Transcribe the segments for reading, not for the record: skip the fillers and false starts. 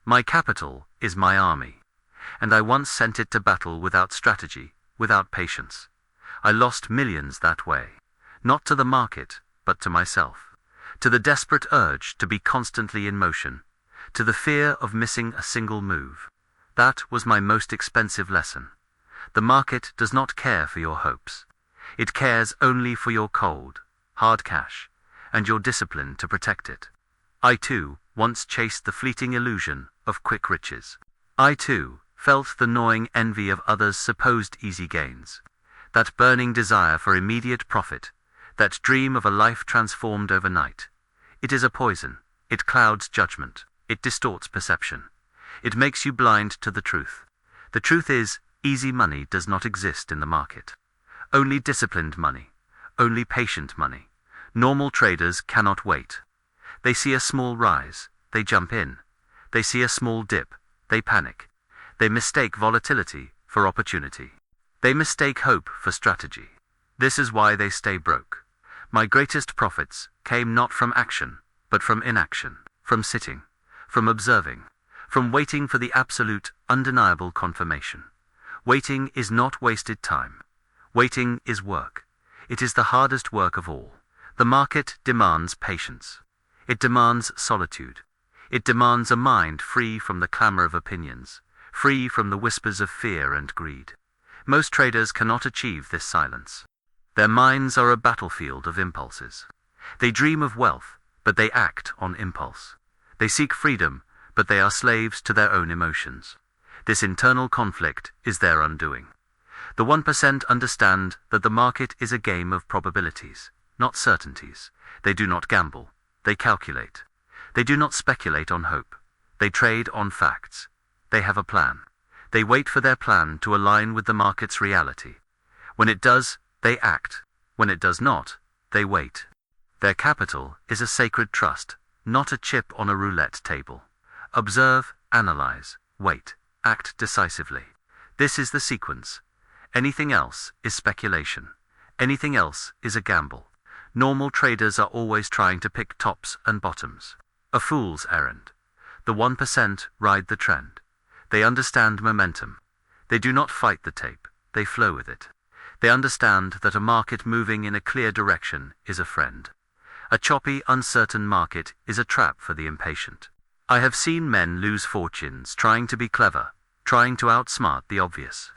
My capital is my army, and I once sent it to battle without strategy, without patience. I lost millions that way, not to the market, but to myself, to the desperate urge to be constantly in motion, to the fear of missing a single move. That was my most expensive lesson. The market does not care for your hopes. It cares only for your cold, hard cash, and your discipline to protect it. I too once chased the fleeting illusion of quick riches. I too felt the gnawing envy of others' supposed easy gains, that burning desire for immediate profit, that dream of a life transformed overnight. It is a poison. It clouds judgment. It distorts perception. It makes you blind to the truth. The truth is, easy money does not exist in the market. Only disciplined money. Only patient money. Normal traders cannot wait. They see a small rise. They jump in. They see a small dip. They panic. They mistake volatility for opportunity. They mistake hope for strategy. This is why they stay broke. My greatest profits came not from action, but from inaction, from sitting, from observing, from waiting for the absolute, undeniable confirmation. Waiting is not wasted time. Waiting is work. It is the hardest work of all. The market demands patience. It demands solitude. It demands a mind free from the clamor of opinions, free from the whispers of fear and greed. Most traders cannot achieve this silence. Their minds are a battlefield of impulses. They dream of wealth, but they act on impulse. They seek freedom, but they are slaves to their own emotions. This internal conflict is their undoing. The 1% understand that the market is a game of probabilities, not certainties. They do not gamble. They calculate. They do not speculate on hope. They trade on facts. They have a plan. They wait for their plan to align with the market's reality. When it does, they act. When it does not, they wait. Their capital is a sacred trust, not a chip on a roulette table. Observe, analyze, wait, act decisively. This is the sequence. Anything else is speculation. Anything else is a gamble. Normal traders are always trying to pick tops and bottoms. A fool's errand. The 1% ride the trend. They understand momentum. They do not fight the tape. They flow with it. They understand that a market moving in a clear direction is a friend. A choppy, uncertain market is a trap for the impatient. I have seen men lose fortunes trying to be clever, trying to outsmart the obvious.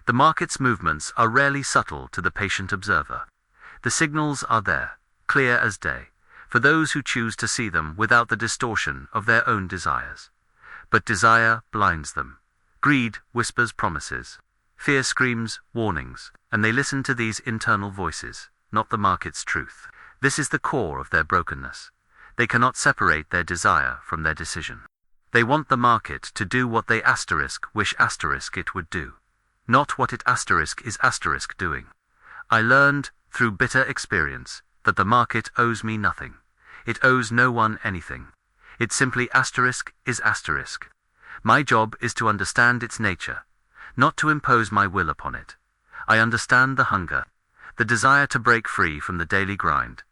The market's movements are rarely subtle to the patient observer. The signals are there, clear as day, for those who choose to see them without the distortion of their own desires. But desire blinds them. Greed whispers promises. Fear screams warnings, and they listen to these internal voices, not the market's truth. This is the core of their brokenness. They cannot separate their desire from their decision. They want the market to do what they wish it would do, not what it is doing. I learned, through bitter experience, that the market owes me nothing. It owes no one anything. It simply is asterisk. My job is to understand its nature, not to impose my will upon it. I understand the hunger, the desire to break free from the daily grind,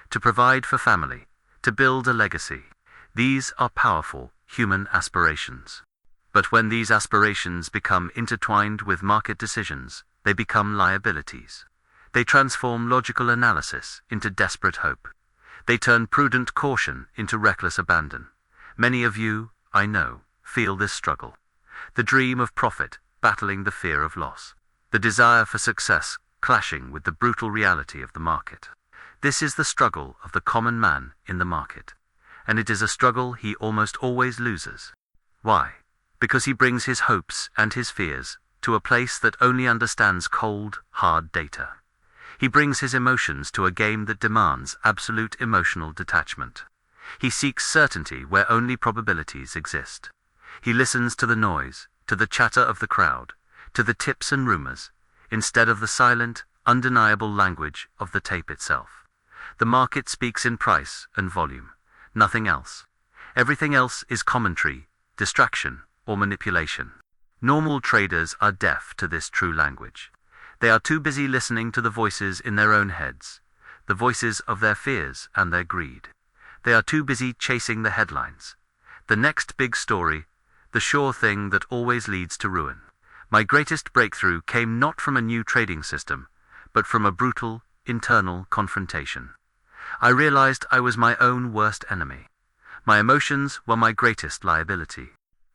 to provide for family, to build a legacy. These are powerful, human aspirations. But when these aspirations become intertwined with market decisions, they become liabilities. They transform logical analysis into desperate hope. They turn prudent caution into reckless abandon. Many of you, I know, feel this struggle. The dream of profit battling the fear of loss. The desire for success clashing with the brutal reality of the market. This is the struggle of the common man in the market. And it is a struggle he almost always loses. Why? Because he brings his hopes and his fears to a place that only understands cold, hard data. He brings his emotions to a game that demands absolute emotional detachment. He seeks certainty where only probabilities exist. He listens to the noise, to the chatter of the crowd, to the tips and rumors, instead of the silent, undeniable language of the tape itself. The market speaks in price and volume, nothing else. Everything else is commentary, distraction, or manipulation. Normal traders are deaf to this true language. They are too busy listening to the voices in their own heads, the voices of their fears and their greed. They are too busy chasing the headlines. The next big story, the sure thing that always leads to ruin. My greatest breakthrough came not from a new trading system, but from a brutal, internal confrontation. I realized I was my own worst enemy. My emotions were my greatest liability.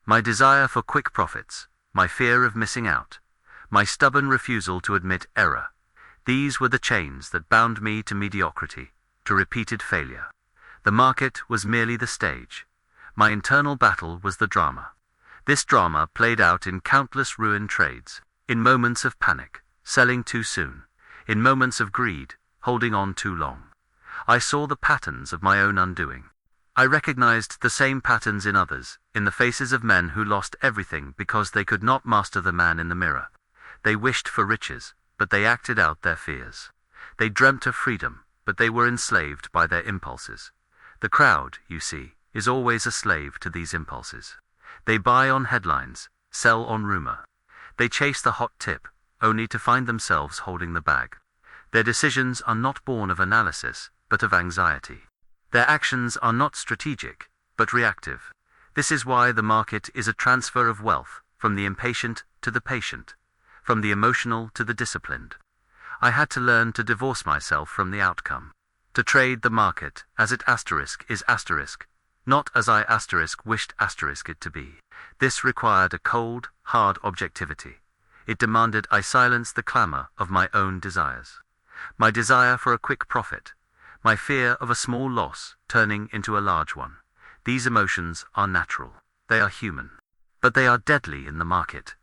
My desire for quick profits, my fear of missing out, my stubborn refusal to admit error. These were the chains that bound me to mediocrity, to repeated failure. The market was merely the stage. My internal battle was the drama. This drama played out in countless ruined trades, in moments of panic, selling too soon, in moments of greed, holding on too long. I saw the patterns of my own undoing. I recognized the same patterns in others, in the faces of men who lost everything because they could not master the man in the mirror. They wished for riches, but they acted out their fears. They dreamt of freedom, but they were enslaved by their impulses. The crowd, you see, is always a slave to these impulses. They buy on headlines, sell on rumor. They chase the hot tip, only to find themselves holding the bag. Their decisions are not born of analysis, but of anxiety. Their actions are not strategic, but reactive. This is why the market is a transfer of wealth, from the impatient to the patient, from the emotional to the disciplined. I had to learn to divorce myself from the outcome, to trade the market as it is asterisk, not as I wished it to be. This required a cold, hard objectivity. It demanded I silence the clamor of my own desires. My desire for a quick profit, my fear of a small loss turning into a large one. These emotions are natural. They are human. But they are deadly in the market.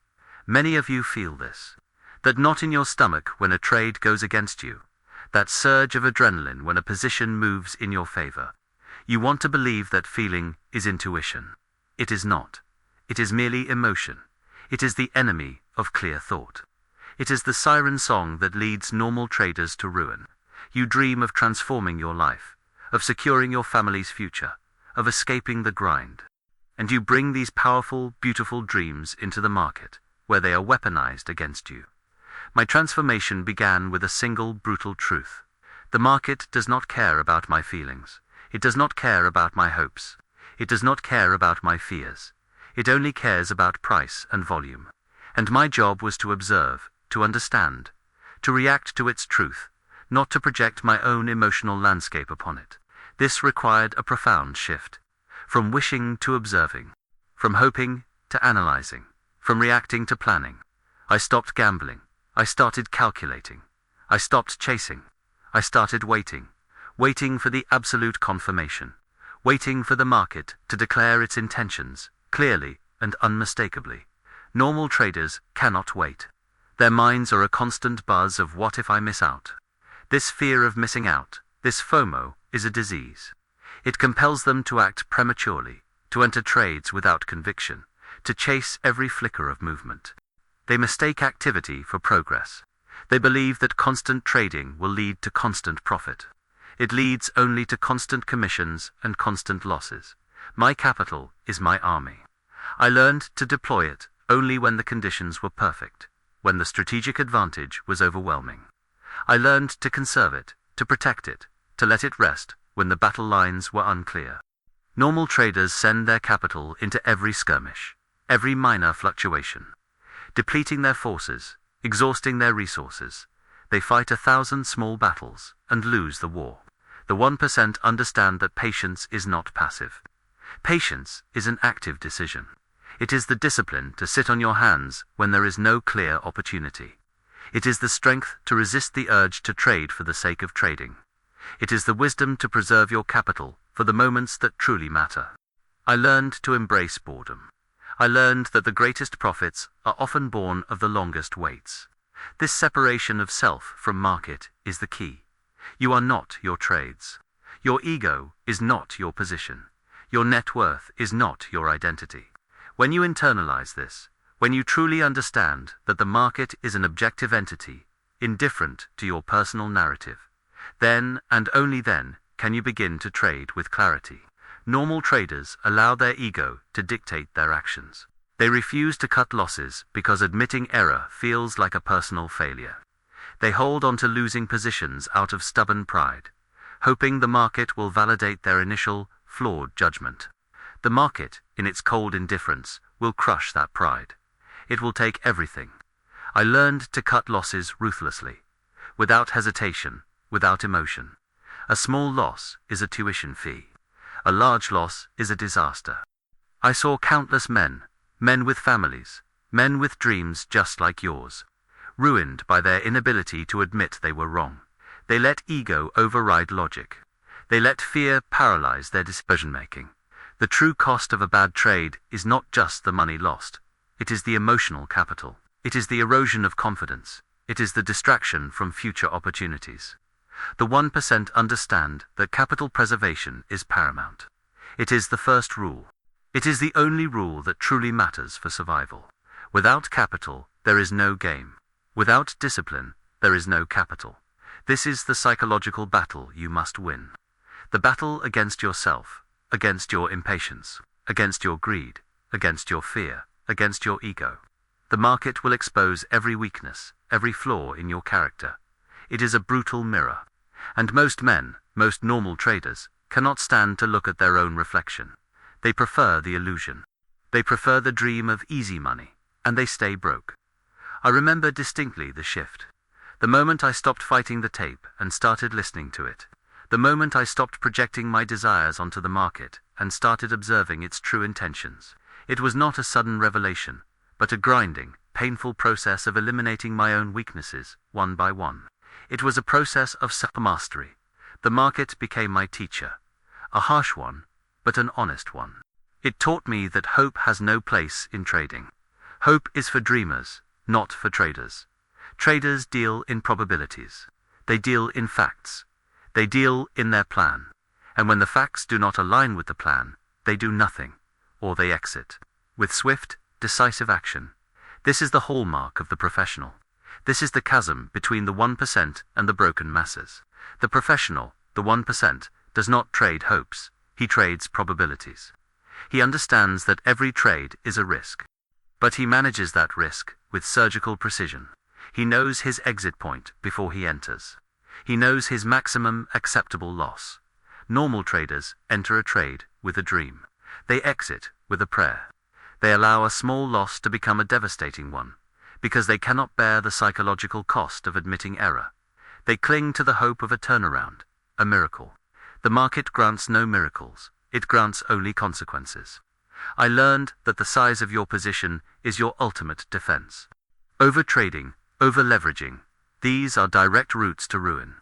Many of you feel this. That knot in your stomach when a trade goes against you. That surge of adrenaline when a position moves in your favor. You want to believe that feeling is intuition. It is not. It is merely emotion. It is the enemy of clear thought. It is the siren song that leads normal traders to ruin. You dream of transforming your life, of securing your family's future, of escaping the grind. And you bring these powerful, beautiful dreams into the market, where they are weaponized against you. My transformation began with a single brutal truth. The market does not care about my feelings. It does not care about my hopes. It does not care about my fears. It only cares about price and volume. And my job was to observe, to understand, to react to its truth, not to project my own emotional landscape upon it. This required a profound shift. From wishing to observing. From hoping to analyzing. From reacting to planning. I stopped gambling. I started calculating. I stopped chasing. I started waiting. Waiting for the absolute confirmation. Waiting for the market to declare its intentions, clearly and unmistakably. Normal traders cannot wait. Their minds are a constant buzz of what if I miss out. This fear of missing out, this FOMO, is a disease. It compels them to act prematurely, to enter trades without conviction, to chase every flicker of movement. They mistake activity for progress. They believe that constant trading will lead to constant profit. It leads only to constant commissions and constant losses. My capital is my army. I learned to deploy it only when the conditions were perfect, when the strategic advantage was overwhelming. I learned to conserve it, to protect it, to let it rest when the battle lines were unclear. Normal traders send their capital into every skirmish, every minor fluctuation. Depleting their forces, exhausting their resources, they fight 1,000 small battles and lose the war. The 1% understand that patience is not passive. Patience is an active decision. It is the discipline to sit on your hands when there is no clear opportunity. It is the strength to resist the urge to trade for the sake of trading. It is the wisdom to preserve your capital for the moments that truly matter. I learned to embrace boredom. I learned that the greatest profits are often born of the longest waits. This separation of self from market is the key. You are not your trades. Your ego is not your position. Your net worth is not your identity. When you internalize this, when you truly understand that the market is an objective entity, indifferent to your personal narrative, then and only then can you begin to trade with clarity. Normal traders allow their ego to dictate their actions. They refuse to cut losses because admitting error feels like a personal failure. They hold on to losing positions out of stubborn pride, hoping the market will validate their initial, flawed judgment. The market in its cold indifference, will crush that pride. It will take everything. I learned to cut losses ruthlessly, without hesitation, without emotion. A small loss is a tuition fee. A large loss is a disaster. I saw countless men with families, men with dreams just like yours, ruined by their inability to admit they were wrong. They let ego override logic. They let fear paralyze their decision-making. The true cost of a bad trade is not just the money lost. It is the emotional capital. It is the erosion of confidence. It is the distraction from future opportunities. The 1% understand that capital preservation is paramount. It is the first rule. It is the only rule that truly matters for survival. Without capital, there is no game. Without discipline, there is no capital. This is the psychological battle you must win. The battle against yourself, against your impatience, against your greed, against your fear, against your ego. The market will expose every weakness, every flaw in your character. It is a brutal mirror. And most men, most normal traders, cannot stand to look at their own reflection. They prefer the illusion. They prefer the dream of easy money, and they stay broke. I remember distinctly the shift. The moment I stopped fighting the tape and started listening to it. The moment I stopped projecting my desires onto the market and started observing its true intentions. It was not a sudden revelation, but a grinding, painful process of eliminating my own weaknesses, one by one. It was a process of self-mastery. The market became my teacher. A harsh one, but an honest one. It taught me that hope has no place in trading. Hope is for dreamers, not for traders. Traders deal in probabilities. They deal in facts. They deal in their plan. And when the facts do not align with the plan, they do nothing, or they exit. With swift, decisive action. This is the hallmark of the professional. This is the chasm between the 1% and the broken masses. The professional, the 1%, does not trade hopes. He trades probabilities. He understands that every trade is a risk. But he manages that risk with surgical precision. He knows his exit point before he enters. He knows his maximum acceptable loss. Normal traders enter a trade with a dream. They exit with a prayer. They allow a small loss to become a devastating one, because they cannot bear the psychological cost of admitting error. They cling to the hope of a turnaround, a miracle. The market grants no miracles. It grants only consequences. I learned that the size of your position is your ultimate defense. Overtrading, over-leveraging, these are direct routes to ruin.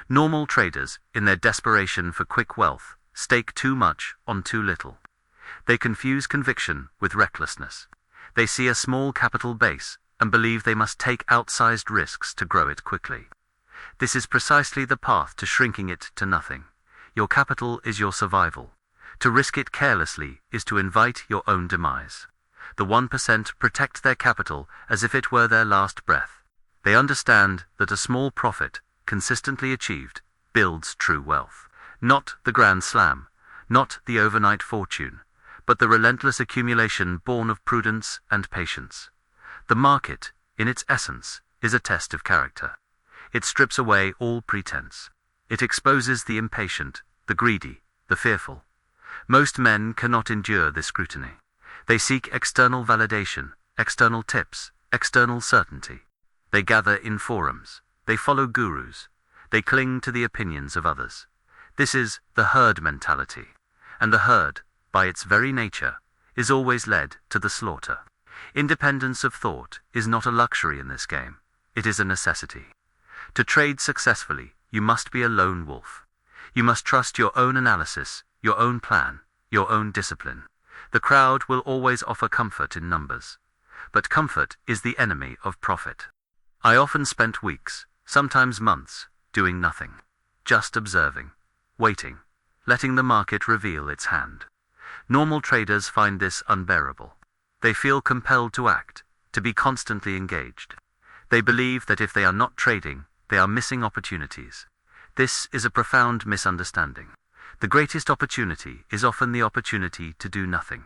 Normal traders, in their desperation for quick wealth, stake too much on too little. They confuse conviction with recklessness. They see a small capital base and believe they must take outsized risks to grow it quickly. This is precisely the path to shrinking it to nothing. Your capital is your survival. To risk it carelessly is to invite your own demise. The 1% protect their capital as if it were their last breath. They understand that a small profit, consistently achieved, builds true wealth. Not the grand slam, not the overnight fortune, but the relentless accumulation born of prudence and patience. The market, in its essence, is a test of character. It strips away all pretense. It exposes the impatient, the greedy, the fearful. Most men cannot endure this scrutiny. They seek external validation, external tips, external certainty. They gather in forums. They follow gurus. They cling to the opinions of others. This is the herd mentality. And the herd, by its very nature, is always led to the slaughter. Independence of thought is not a luxury in this game. It is a necessity. To trade successfully, you must be a lone wolf. You must trust your own analysis, your own plan, your own discipline. The crowd will always offer comfort in numbers. But comfort is the enemy of profit. I often spent weeks, sometimes months, doing nothing. Just observing, waiting, letting the market reveal its hand. Normal traders find this unbearable. They feel compelled to act, to be constantly engaged. They believe that if they are not trading, they are missing opportunities. This is a profound misunderstanding. The greatest opportunity is often the opportunity to do nothing,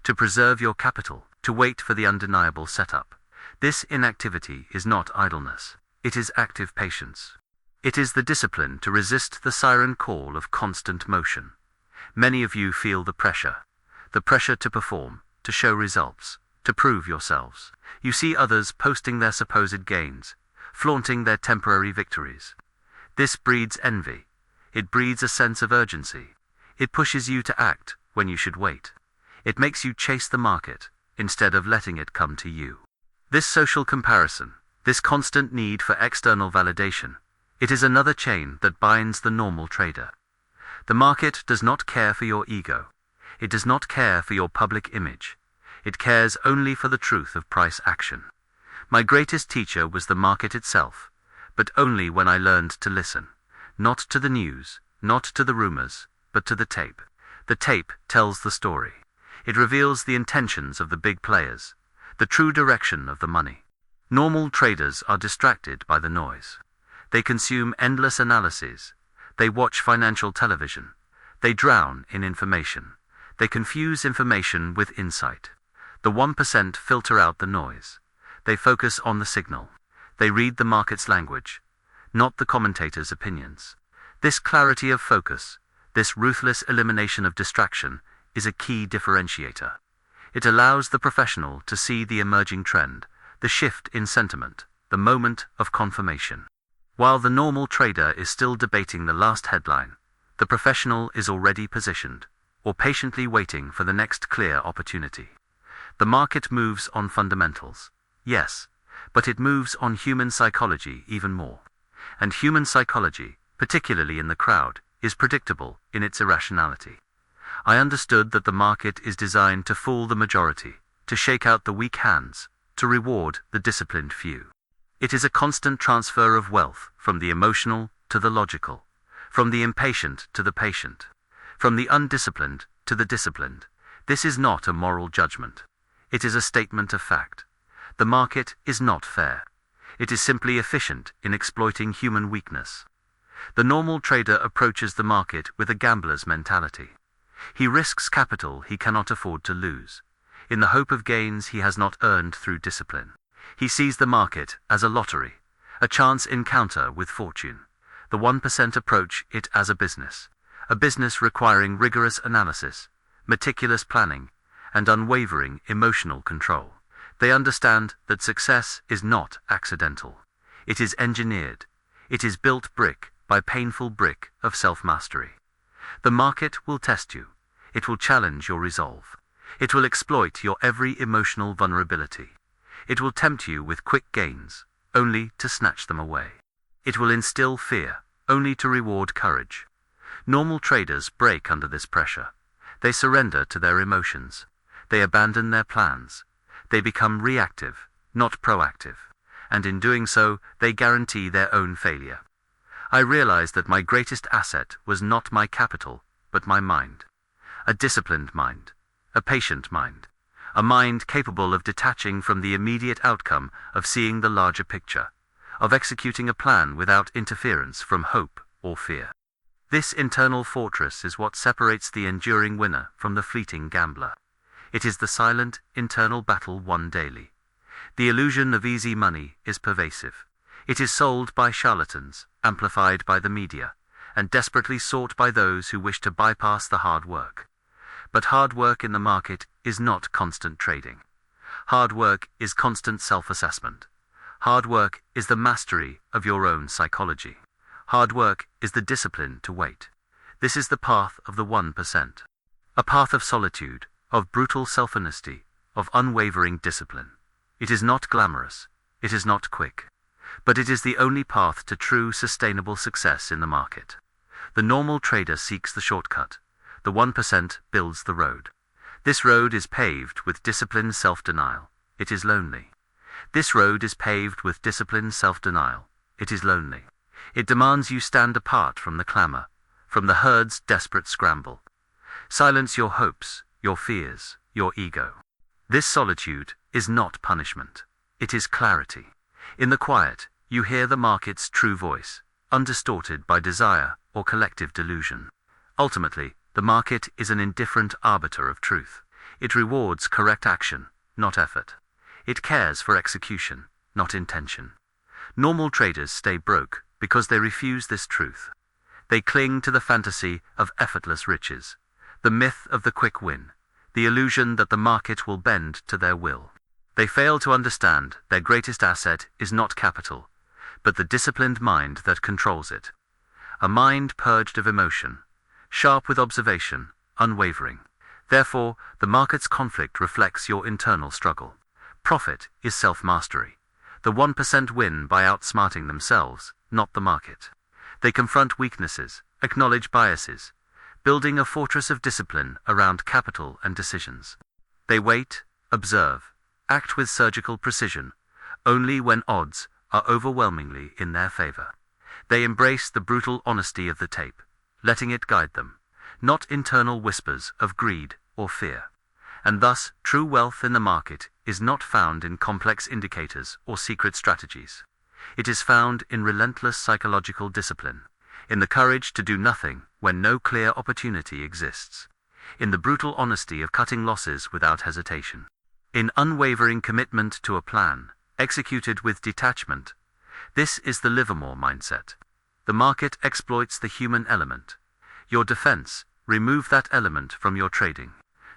to preserve your capital, to wait for the undeniable setup. This inactivity is not idleness. It is active patience. It is the discipline to resist the siren call of constant motion. Many of you feel the pressure. the pressure to perform, to show results, to prove yourselves. You see others posting their supposed gains, flaunting their temporary victories. This breeds envy. It breeds a sense of urgency. It pushes you to act when you should wait. It makes you chase the market instead of letting it come to you. This social comparison, this constant need for external validation, it is another chain that binds the normal trader. The market does not care for your ego. It does not care for your public image. It cares only for the truth of price action. My greatest teacher was the market itself, but only when I learned to listen. Not to the news, not to the rumors, but to the tape. The tape tells the story. It reveals the intentions of the big players, the true direction of the money. Normal traders are distracted by the noise. They consume endless analyses. They watch financial television. They drown in information. They confuse information with insight. The 1% filter out the noise. They focus on the signal. They read the market's language, not the commentator's opinions. This clarity of focus, this ruthless elimination of distraction, is a key differentiator. It allows the professional to see the emerging trend, the shift in sentiment, the moment of confirmation. While the normal trader is still debating the last headline, the professional is already positioned, or patiently waiting for the next clear opportunity. The market moves on fundamentals, yes, but it moves on human psychology even more. And human psychology, particularly in the crowd, is predictable in its irrationality. I understood that the market is designed to fool the majority, to shake out the weak hands, to reward the disciplined few. It is a constant transfer of wealth from the emotional to the logical, from the impatient to the patient, from the undisciplined to the disciplined. This is not a moral judgment. It is a statement of fact. The market is not fair. It is simply efficient in exploiting human weakness. The normal trader approaches the market with a gambler's mentality. He risks capital he cannot afford to lose, in the hope of gains he has not earned through discipline. He sees the market as a lottery, a chance encounter with fortune. The 1% approach it as a business requiring rigorous analysis, meticulous planning, and unwavering emotional control. They understand that success is not accidental. It is engineered. It is built brick by painful brick of self-mastery. The market will test you. It will challenge your resolve. It will exploit your every emotional vulnerability. It will tempt you with quick gains, only to snatch them away. It will instill fear, only to reward courage. Normal traders break under this pressure. They surrender to their emotions. They abandon their plans. They become reactive, not proactive. And in doing so, they guarantee their own failure. I realized that my greatest asset was not my capital, but my mind. A disciplined mind. A patient mind. A mind capable of detaching from the immediate outcome, of seeing the larger picture, of executing a plan without interference from hope or fear. This internal fortress is what separates the enduring winner from the fleeting gambler. It is the silent, internal battle won daily. The illusion of easy money is pervasive. It is sold by charlatans, amplified by the media, and desperately sought by those who wish to bypass the hard work. But hard work in the market is not constant trading. Hard work is constant self-assessment. Hard work is the mastery of your own psychology. Hard work is the discipline to wait. This is the path of the 1%. A path of solitude, of brutal self-honesty, of unwavering discipline. It is not glamorous. It is not quick. But it is the only path to true sustainable success in the market. The normal trader seeks the shortcut. The 1% builds the road. This road is paved with disciplined self-denial. It is lonely. This road is paved with disciplined self-denial. It is lonely. It demands you stand apart from the clamor, from the herd's desperate scramble. Silence your hopes, your fears, your ego. This solitude is not punishment. It is clarity. In the quiet, you hear the market's true voice, undistorted by desire or collective delusion. Ultimately, the market is an indifferent arbiter of truth. It rewards correct action, not effort. It cares for execution, not intention. Normal traders stay broke because they refuse this truth. They cling to the fantasy of effortless riches, the myth of the quick win, the illusion that the market will bend to their will. They fail to understand their greatest asset is not capital, but the disciplined mind that controls it. A mind purged of emotion, sharp with observation, unwavering. Therefore, the market's conflict reflects your internal struggle. Profit is self-mastery. The 1% win by outsmarting themselves, not the market. They confront weaknesses, acknowledge biases, building a fortress of discipline around capital and decisions. They wait, observe, act with surgical precision, only when odds are overwhelmingly in their favor. They embrace the brutal honesty of the tape, letting it guide them, not internal whispers of greed or fear. And thus, true wealth in the market is not found in complex indicators or secret strategies. It is found in relentless psychological discipline, in the courage to do nothing when no clear opportunity exists, in the brutal honesty of cutting losses without hesitation, in unwavering commitment to a plan, executed with detachment. This is the Livermore mindset. The market exploits the human element. Your defense, remove that element from your trading.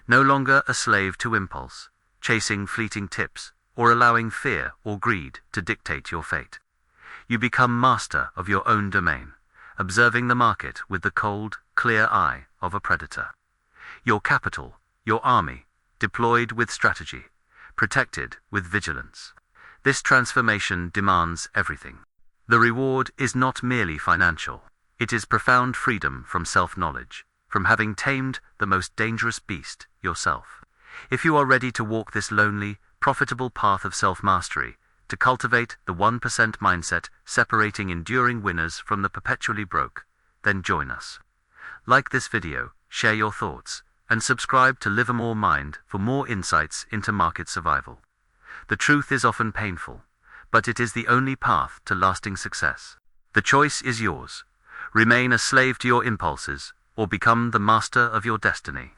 No longer a slave to impulse, chasing fleeting tips, or allowing fear or greed to dictate your fate. You become master of your own domain, observing the market with the cold, clear eye of a predator. Your capital, your army, deployed with strategy, protected with vigilance. This transformation demands everything. The reward is not merely financial. It is profound freedom from self-knowledge, from having tamed the most dangerous beast, yourself. If you are ready to walk this lonely, profitable path of self-mastery, to cultivate the 1% mindset separating enduring winners from the perpetually broke, then join us. Like this video, share your thoughts, and subscribe to Livermore Mind for more insights into market survival. The truth is often painful, but it is the only path to lasting success. The choice is yours. Remain a slave to your impulses, or become the master of your destiny.